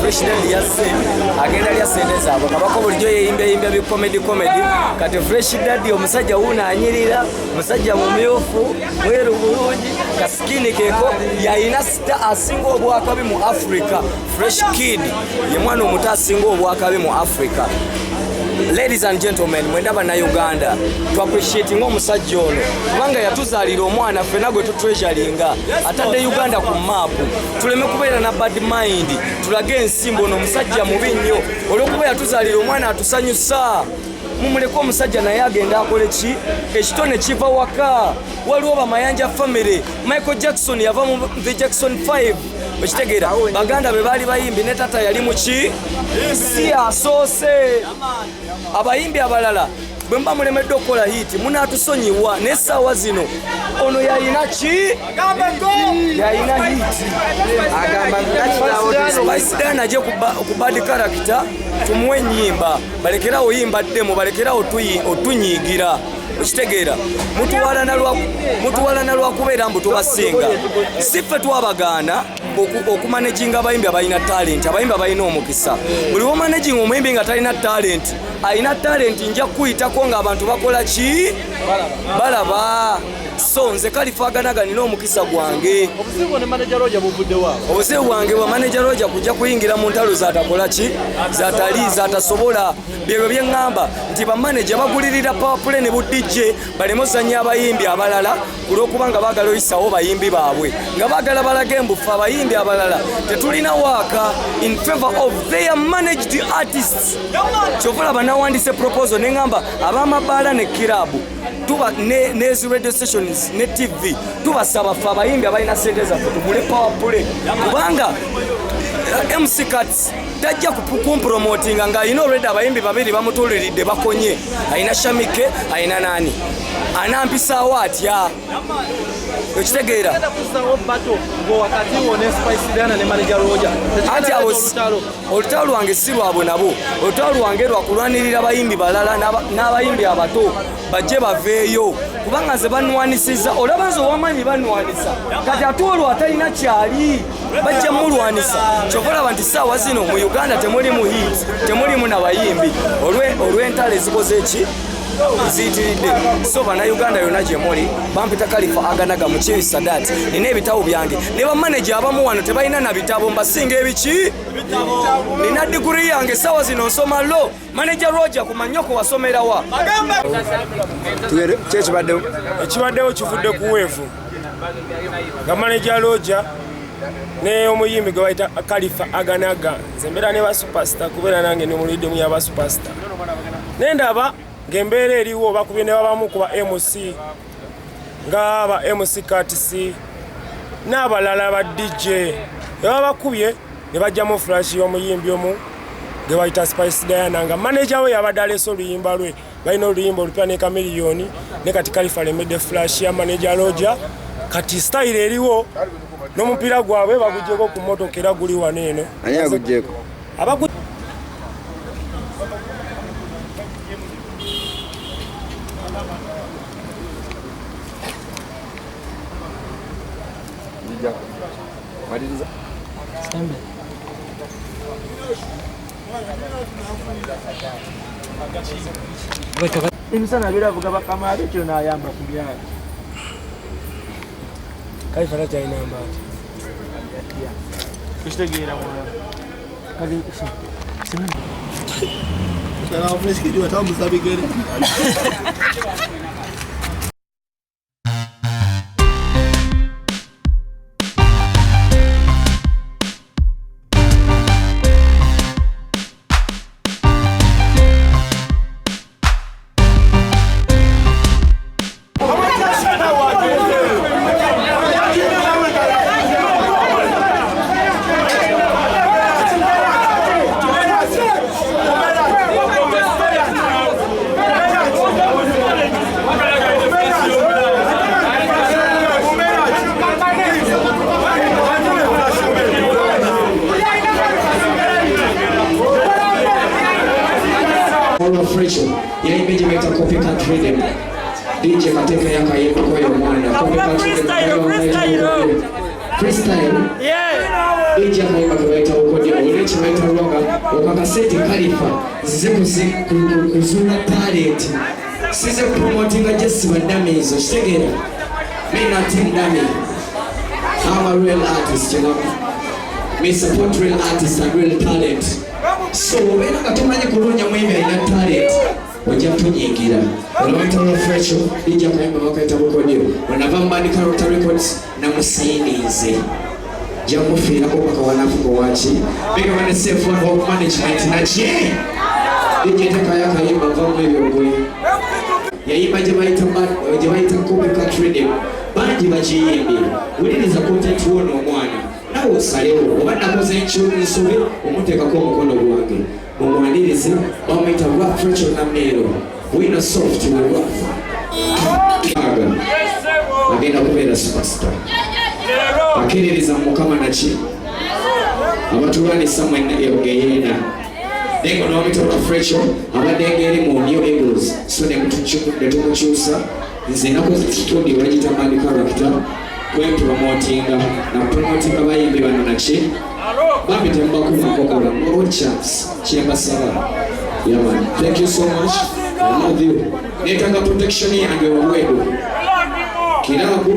Fresh Daddy yasse agenda lya sente zaabwe kabako bulijjo yeyimba bi comedy kati Fresh Daddy omusajja wuuna anyirira omusajja mumyufu mweru bulungi kaskini keko yayina sita asinga obwakabi mu Africa. Fresh Kid ye mwana omuto asinga obwakabi mu Africa. Ladies and gentlemen, mwendaba na Uganda to appreciate ng'omusajja ono kubanga yatuzaalira omwana ffenna gwe tutreasuringa atadde Uganda ku map. Tuleme kubeera na bad mind, tulage ensimbo ono omusajja mubi nnyo olw'okuba yatuzaalira omwana atusanyusa. Mumuleko omusajja naye agenda akole ki ekitone kiva waka. Waliwo bamayanja family. Michael Jackson yava mu The Jackson 5 okitegeera baganda be baali bayimbi ne tata yali muki si asoose. Abayimbi abalala bwe mba mulemedde okukola hiti munaatusonyiwa n'essaawa zino ono yalina ki yalina hiti agamba Spice Dana aje ku bad character tumuwe ennyimba balekerawo yimbaddemu balekerawo otunyiigira okitegeera mutuwalana lwakubeera mbu tubasinga si ffe twabagaana okumanaginga abayimbi abalina talent abayimbi abalina omukisa. Buli womanaging omuyimbi nga talina talent alina talent nja kuyitako ng'abantu bakola ki balaba. So nze Kalifaaganaga nina omukisa gwange obuzibu bwange bwa manager Roger kujja kuyingira mu ntalo zatakola ki zatali zatasobola byebyo byeŋŋamba nti bamanager bagulirira powerplay ne bu DJ baleme ozannya abayimbi abalala kulw'okuba nga baagala oyisawo bayimbi baabwe nga baagala balage embufu abayimbi abalala tetulina waaka in favor of their managed artists. Kyovula banawandise proposal neŋŋamba ab'amabaala ne kirabu tuba nezi radio stations ne TV tubasaba ffe abayimbi abalina sente zaffe tugule powerplay kubanga MC Cuts tajja kumpromotinga nga alina already abayimbi babiri bamutuuliridde bakonye alina Shamike alina nani anampisaawo atya okitegeera anti olutalo lwange si lwabwe nabo olutalo lwange lwakulwanirira abayimbi balala n'abayimbi abato bajje baveeyo kubanga nze banwanisiza olaba nze owamanyi banwanisa kati ate olwo atalina kyali bajja mulwanisa. Kyokulaba nti ssaawa zino mu Uganda temuli mu hit temulimu nabayimbi olw'entalo ezikoze eki ziyitiridde. So bannayuganda yonna gye muli bampita Kalifaaganaga mu Chief Sadat nina ebitabo byange ne bamanager abamu wano tebalina na bitabo mbasinga ebiki nina diguri yange ssaawa zino nsoma lo manager Roger kumanyoko wasomerawa ekibaddewo kivudde ku weevu nga manager Roger ne omuyimbi gwe bayita Kalifaaganaga nze mbeera ne ba superstar kubeera nange ne mulidde mu yaba superstar nendaba ng'embeera eriwo bakubye ne babamu ku ba MC nga ba MC Cuts n'abalala ba DJ babakubye ne bajjamu flash y'omuyimbi omu gwe bayita Spice Diana nga manager we yabadde aleese oluyimba lwe balina oluyimba olupya ne Chameleone ne kati Kalifa alemedde flash ya manager Roger kati style eriwo n'omupiira gwabwe baguggyeko ku mmotoka era guli wano eno ani aguggyeko emisana biravuga bakama abekyo n'ayamba ku byalo Kalifa takyalina mbaati kitegeera Fresh, yaimbeje waita copycat rhythm. DJ mateka yaka yeko kwa yo mwana. Copycat rhythm. Freestyle. Yeah. DJ akaimba kawaita ukoje uleche waita roga wakakaseti kalifa zize kuzuna talent size promotinga jesi wadamizo shitegera me nothing dummy. I'm a real artist, you know. Me support real artists and real talent. So when I got money kurunya mwime ina talent wajia tunyingira wanawaita refresho DJ akaimba wakaita ukoje wanavamba ni Character Records na musainize jambo fila kwa kwa wanafuko wachi bega wana safe one of management na je DJ takayaka yimba vamwe yongwe ya yimba jebaita kobe country banji bachiyimbi uliriza content wono omwana nawe osalewo obadde akoze eky'omusube omuteekako omukono gwange mumwanirize bamuyita Rough Rachel Namero wina soft we rough agenda kubeera superstar akerereza mukama naki abatulwanisa mwena eyogeyeena dengo n'omuyita Rough Rachel abadde ngeri mu New Eagles so netumukyusa nze nakoze ekitundi wagita Mani Character kwepromotinga na promotinga bayimbi bano naki bambite mbakumakokola more chance kyembasaba yaman. Thank you so much. I love you. Netanga protection yange wawego kirabu